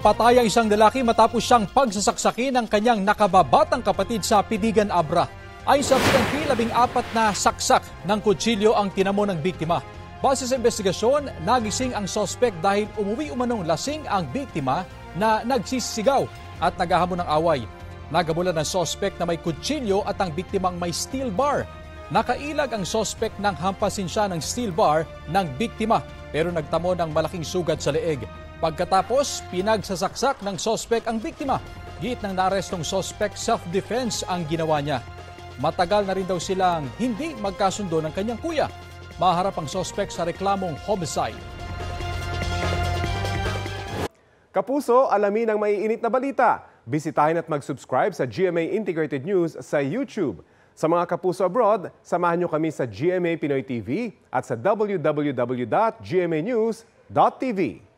Patay ang isang lalaki matapos siyang pagsasaksakin ng kanyang nakababatang kapatid sa Piligan, Abra. Ayon sa PNP, 14 na saksak ng kutsilyo ang tinamo ng biktima. Base sa investigasyon, nagising ang sospek dahil umuwi umanong lasing ang biktima na nagsisigaw at naghahamon ng away. Nagamulan ng sospek na may kutsilyo at ang biktimang may steel bar. Nakailag ang sospek nang hampasin siya ng steel bar ng biktima pero nagtamo ng malaking sugat sa leeg. Pagkatapos, pinagsasaksak ng sospek ang biktima. Giit ng naarestong sospek, self-defense ang ginawa niya. Matagal na rin daw silang hindi magkasundo ng kanyang kuya. Maharap ang sospek sa reklamong homicide. Kapuso, alamin ang maiinit na balita. Bisitahin at mag-subscribe sa GMA Integrated News sa YouTube. Sa mga kapuso abroad, samahan niyo kami sa GMA Pinoy TV at sa www.gmanews.tv.